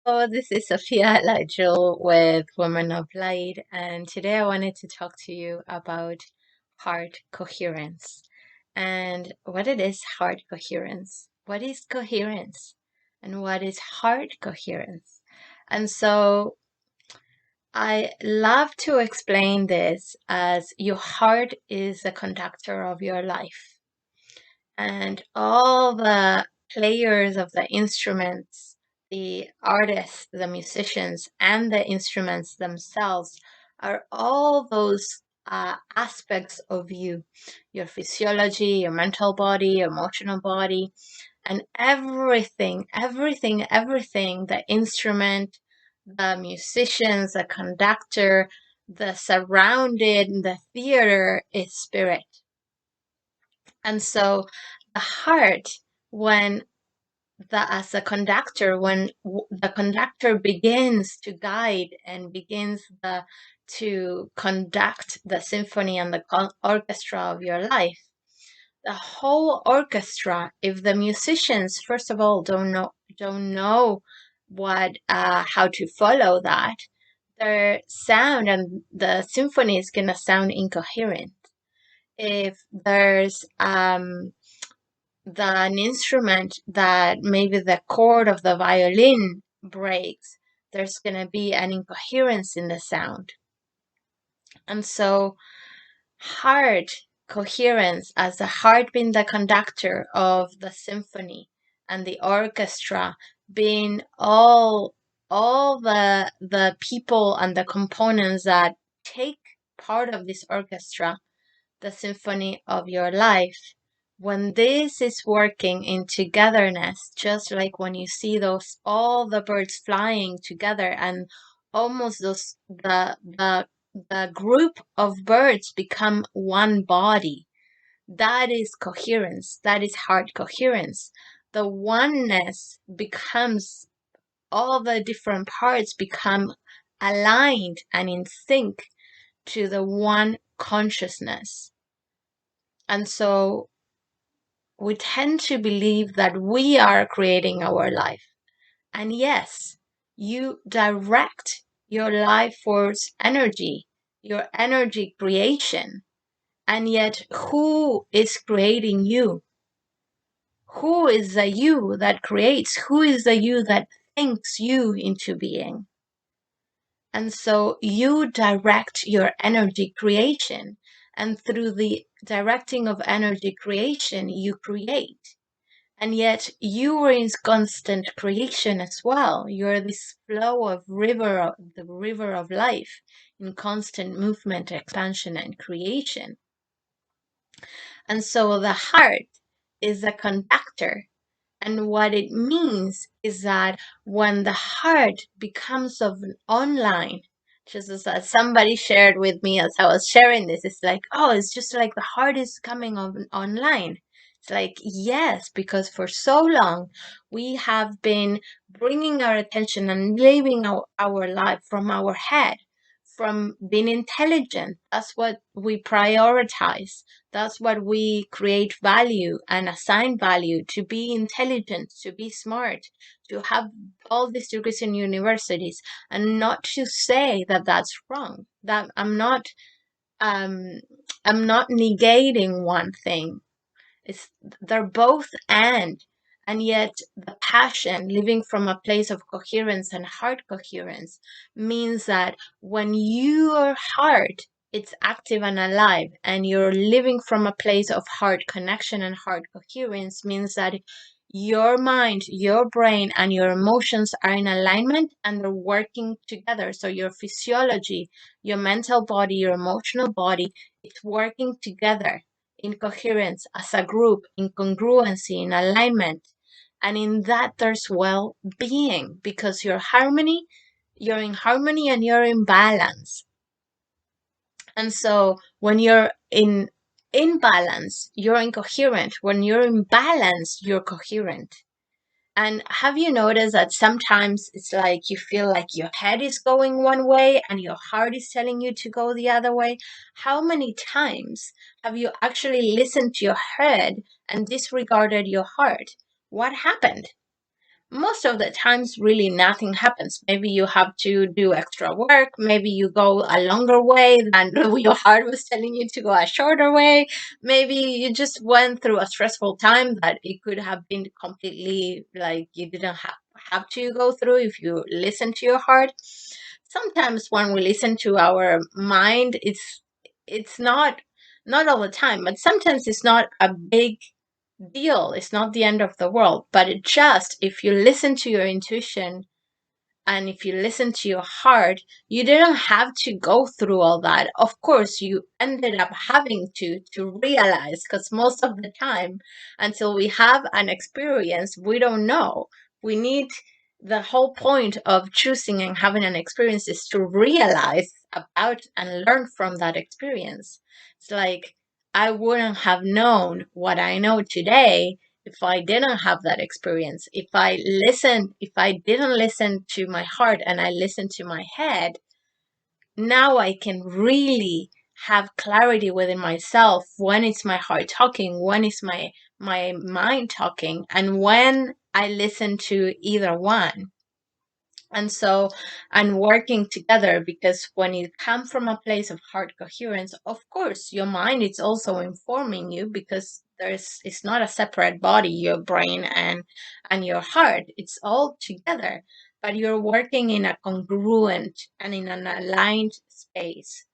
Oh, this is Sophia Lajul with Women of Light, and today I wanted to talk to you about heart coherence and what it is heart coherence. What is coherence? And what is heart coherence? And so I love to explain this as your heart is the conductor of your life, and all the players of the instruments, the artists, the musicians, and the instruments themselves are all those aspects of you, your physiology, your mental body, your emotional body, and everything, the instrument, the musicians, the conductor, the surrounded, the theater is spirit. And so the heart, when as a conductor, when the conductor begins to guide and begins to conduct the symphony and the orchestra of your life, the whole orchestra, if the musicians, first of all, don't know what how to follow that, their sound and the symphony is gonna sound incoherent. If there's an instrument that maybe the chord of the violin breaks, there's going to be an incoherence in the sound. And so, heart coherence, as the heart being the conductor of the symphony and the orchestra being all the people and the components that take part of this orchestra, the symphony of your life. When this is working in togetherness, just like when you see those all the birds flying together and almost the group of birds become one body, that is coherence. That is heart coherence. The oneness becomes, all the different parts become aligned and in sync to the one consciousness. And so we tend to believe that we are creating our life. And yes, you direct your life force energy, your energy creation. And yet, who is creating you? Who is the you that creates? Who is the you that thinks you into being? And so you direct your energy creation. And through the directing of energy creation, you create. And yet you are in constant creation as well. You're this flow of the river of life in constant movement, expansion, and creation. And so the heart is a conductor. And what it means is that when the heart becomes of an online, just as somebody shared with me as I was sharing this, it's like, oh, it's just like the heart is coming online. It's like, yes, because for so long we have been bringing our attention and living our life from our head, from being intelligent. That's what we prioritize. That's what we create value and assign value, to be intelligent, to be smart, to have all these degrees in universities, and not to say that that's wrong. That um, I'm not negating one thing. It's they're both and yet the passion, living from a place of coherence and heart coherence, means that when your heart it's active and alive and you're living from a place of heart connection and heart coherence, means that your mind, your brain, and your emotions are in alignment and they're working together. So your physiology, your mental body, your emotional body, it's working together in coherence as a group, in congruency, in alignment. And in that there's well-being, because you're in harmony and you're in balance. And so when you're in balance, you're incoherent. When you're in balance, you're coherent. And have you noticed that sometimes it's like you feel like your head is going one way and your heart is telling you to go the other way? How many times have you actually listened to your head and disregarded your heart? What happened? most of the times really nothing happens. Maybe you have to do extra work, maybe you go a longer way than your heart was telling you to go a shorter way, maybe you just went through a stressful time that it could have been completely like you didn't have to go through if you listen to your heart. Sometimes when we listen to our mind, it's not all the time, but sometimes it's not a big deal. It's not the end of the world, but it just, if you listen to your intuition and if you listen to your heart, you didn't have to go through all that. Of course, you ended up having to realize, because most of the time, until we have an experience, we don't know. We need the whole point of choosing and having an experience is to realize about and learn from that experience. It's like I wouldn't have known what I know today if I didn't have that experience. If I didn't listen to my heart and I listened to my head, now I can really have clarity within myself when it's my heart talking, when it's my mind talking, and when I listen to either one. And so, and working together, because when you come from a place of heart coherence, of course your mind is also informing you, because it's not a separate body, your brain and your heart, it's all together, but you're working in a congruent and in an aligned space.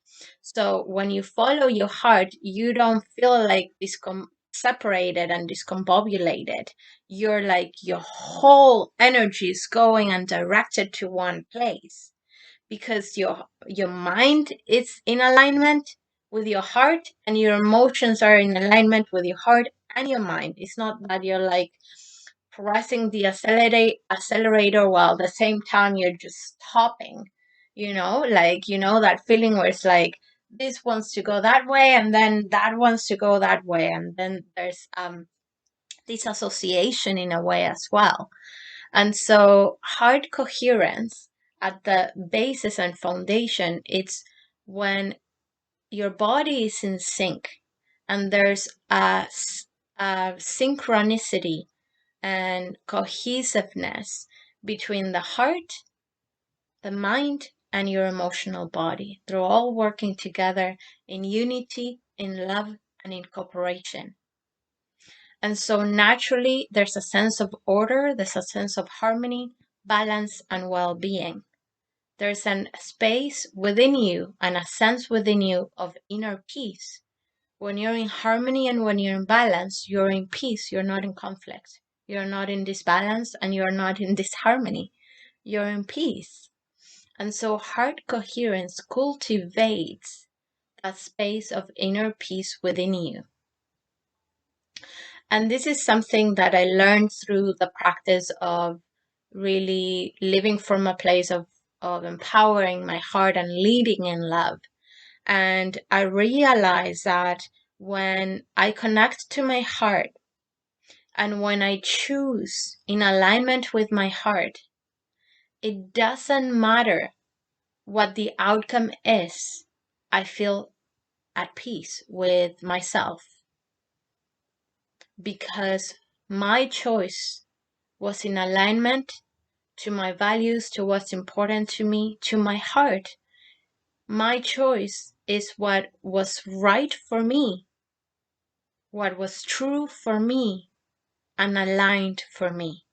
So when you follow your heart, you don't feel like separated and discombobulated. You're like your whole energy is going and directed to one place, because your mind is in alignment with your heart and your emotions are in alignment with your heart and your mind. It's not that you're like pressing the accelerator while at the same time you're just stopping, like that feeling where it's like this wants to go that way and then that wants to go that way, and then there's this association in a way as well. And so heart coherence at the basis and foundation, it's when your body is in sync and there's a synchronicity and cohesiveness between the heart, the mind, and your emotional body. They're all working together in unity, in love, and in cooperation. And so naturally, there's a sense of order, there's a sense of harmony, balance, and well being. There's a space within you and a sense within you of inner peace. When you're in harmony and when you're in balance, you're in peace, you're not in conflict. You're not in disbalance and you're not in disharmony. You're in peace. And so heart coherence cultivates that space of inner peace within you. And this is something that I learned through the practice of really living from a place of empowering my heart and leading in love. And I realized that when I connect to my heart and when I choose in alignment with my heart, it doesn't matter what the outcome is. I feel at peace with myself because my choice was in alignment to my values, to what's important to me, to my heart. My choice is what was right for me, what was true for me, and aligned for me.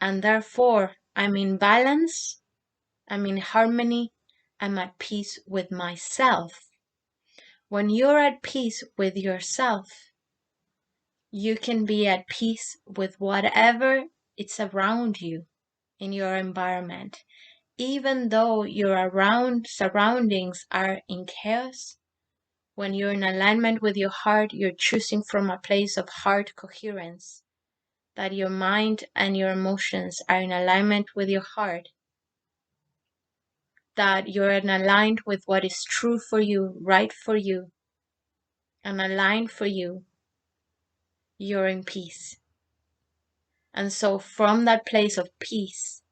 And therefore, I'm in balance, I'm in harmony, I'm at peace with myself. When you're at peace with yourself, you can be at peace with whatever is around you in your environment. Even though your surroundings are in chaos, when you're in alignment with your heart, you're choosing from a place of heart coherence, that your mind and your emotions are in alignment with your heart, that you're in aligned with what is true for you, right for you, and aligned for you, you're in peace. And so from that place of peace,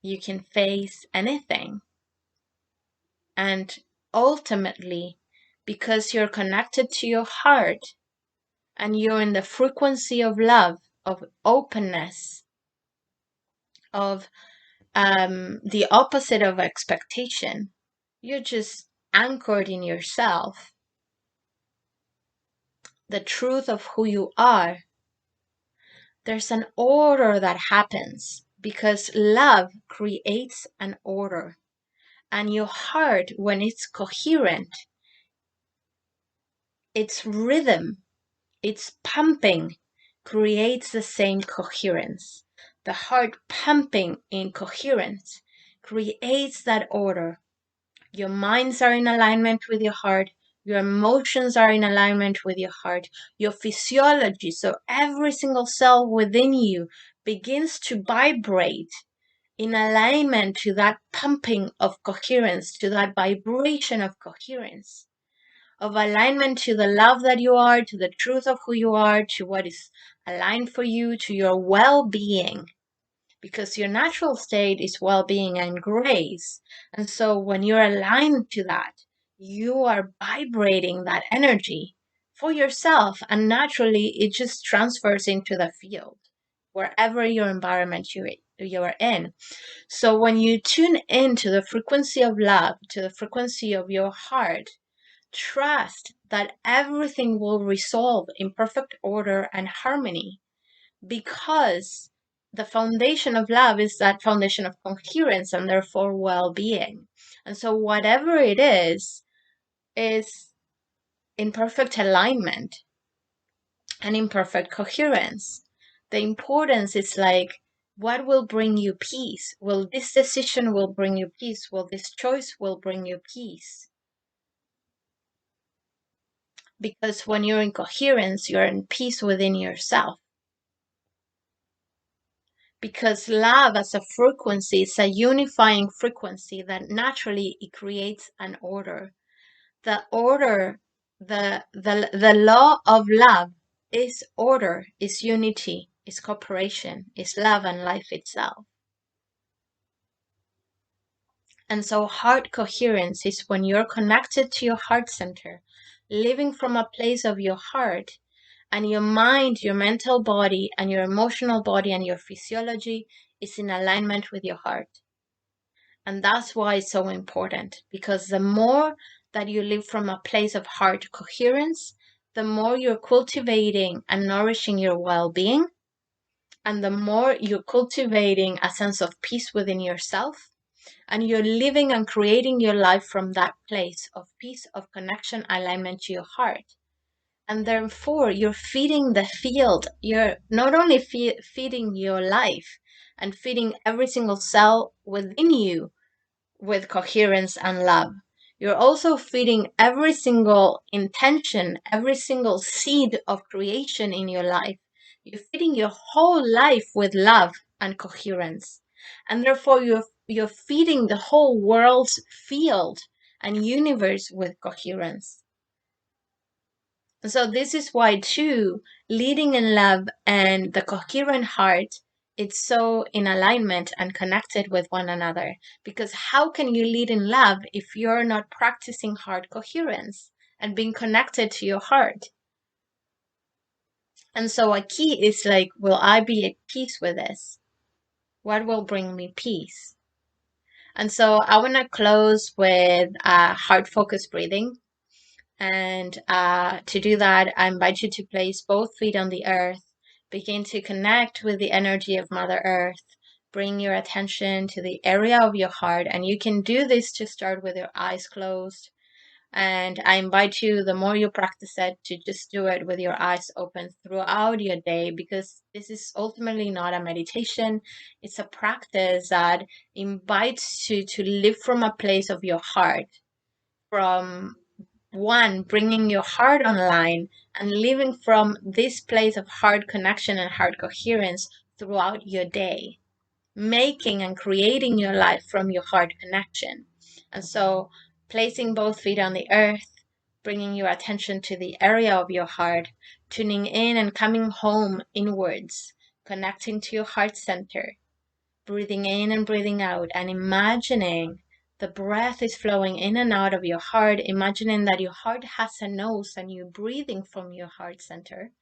you can face anything. And ultimately, because you're connected to your heart and you're in the frequency of love, of openness, of the opposite of expectation. You're just anchored in yourself, the truth of who you are. There's an order that happens because love creates an order. And your heart, when it's coherent, its rhythm, its pumping creates the same coherence. The heart pumping in coherence creates that order. Your minds are in alignment with your heart. Your emotions are in alignment with your heart. Your physiology, so every single cell within you begins to vibrate in alignment to that pumping of coherence, to that vibration of coherence, of alignment to the love that you are, to the truth of who you are, to what is aligned for you, to your well-being. Because your natural state is well-being and grace. And so when you're aligned to that, you are vibrating that energy for yourself, and naturally it just transfers into the field, wherever your environment you're in. So when you tune into the frequency of love, to the frequency of your heart, trust that everything will resolve in perfect order and harmony, because the foundation of love is that foundation of coherence and therefore well-being. And so whatever it is in perfect alignment and in perfect coherence. The importance is like, what will bring you peace? Will this decision will bring you peace? Will this choice will bring you peace? Because when you're in coherence, you're in peace within yourself. Because love as a frequency is a unifying frequency that naturally it creates an order. The order, the law of love is order, is unity, is cooperation, is love and life itself. And so heart coherence is when you're connected to your heart center, living from a place of your heart, and your mind, your mental body, and your emotional body, and your physiology is in alignment with your heart. And that's why it's so important, because the more that you live from a place of heart coherence, the more you're cultivating and nourishing your well-being, and the more you're cultivating a sense of peace within yourself, and you're living and creating your life from that place of peace, of connection, alignment to your heart. And therefore, you're feeding the field. You're not only feeding your life and feeding every single cell within you with coherence and love. You're also feeding every single intention, every single seed of creation in your life. You're feeding your whole life with love and coherence. And therefore, you're feeding the whole world's field and universe with coherence. So this is why too, leading in love and the coherent heart, it's so in alignment and connected with one another. Because how can you lead in love if you're not practicing heart coherence and being connected to your heart? And so a key is like, will I be at peace with this? What will bring me peace? And so I want to close with heart focused breathing. And to do that, I invite you to place both feet on the earth. Begin to connect with the energy of Mother Earth. Bring your attention to the area of your heart. And you can do this to start with your eyes closed. And I invite you, the more you practice it, to just do it with your eyes open throughout your day, because this is ultimately not a meditation. It's a practice that invites you to live from a place of your heart, from one, bringing your heart online and living from this place of heart connection and heart coherence throughout your day, making and creating your life from your heart connection. And so placing both feet on the earth, bringing your attention to the area of your heart, tuning in and coming home inwards, connecting to your heart center, breathing in and breathing out, and imagining the breath is flowing in and out of your heart, imagining that your heart has a nose and you're breathing from your heart center.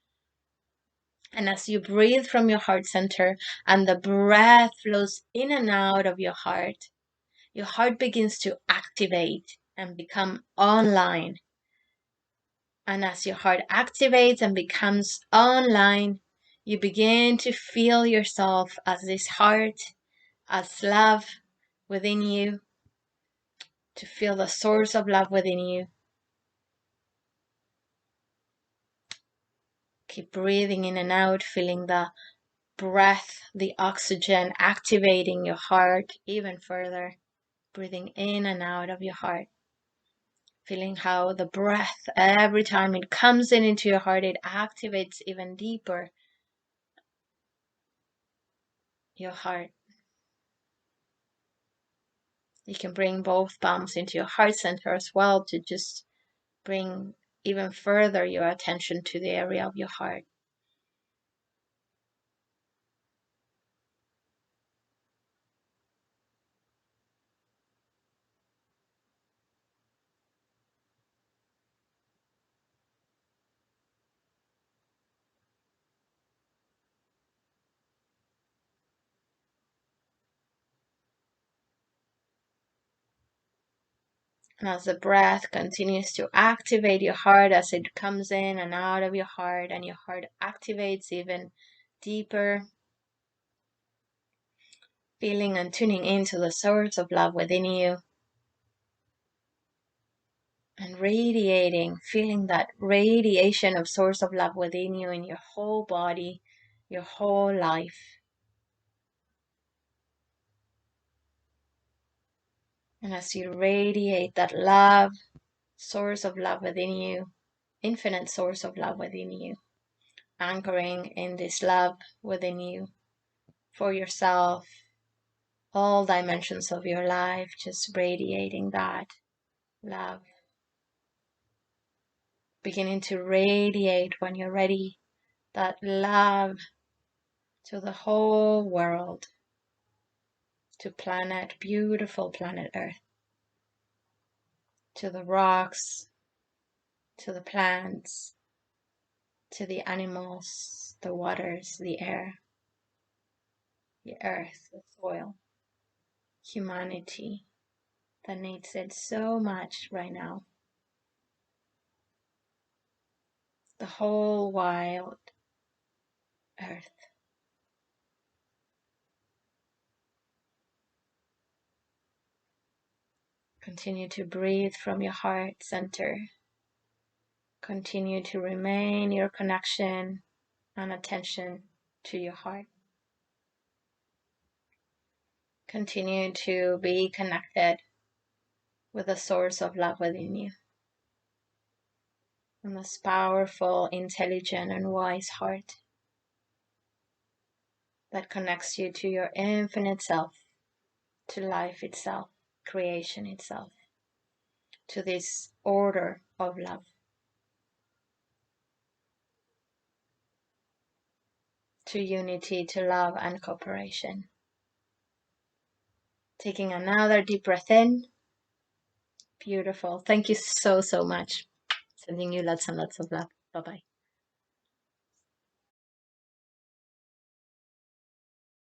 And as you breathe from your heart center and the breath flows in and out of your heart begins to activate and become online. And as your heart activates and becomes online, you begin to feel yourself as this heart, as love within you, to feel the source of love within you. Keep breathing in and out, feeling the breath, the oxygen activating your heart even further. Breathing in and out of your heart. Feeling how the breath, every time it comes in into your heart, it activates even deeper your heart. You can bring both palms into your heart center as well to just bring even further your attention to the area of your heart. And as the breath continues to activate your heart, as it comes in and out of your heart, and your heart activates even deeper, feeling and tuning into the source of love within you, and radiating, feeling that radiation of source of love within you in your whole body, your whole life. And as you radiate that love, source of love within you, infinite source of love within you, anchoring in this love within you for yourself, all dimensions of your life, just radiating that love. Beginning to radiate, when you're ready, that love to the whole world, to beautiful planet Earth, to the rocks, to the plants, to the animals, the waters, the air, the earth, the soil, humanity that needs it so much right now. The whole wild earth. Continue to breathe from your heart center. Continue to remain your connection and attention to your heart. Continue to be connected with the source of love within you. And this powerful, intelligent, and wise heart that connects you to your infinite self, to life itself, creation itself, to this order of love, to unity, to love and cooperation. Taking another deep breath in. Beautiful. Thank you so, so much. Sending you lots and lots of love. Bye-bye.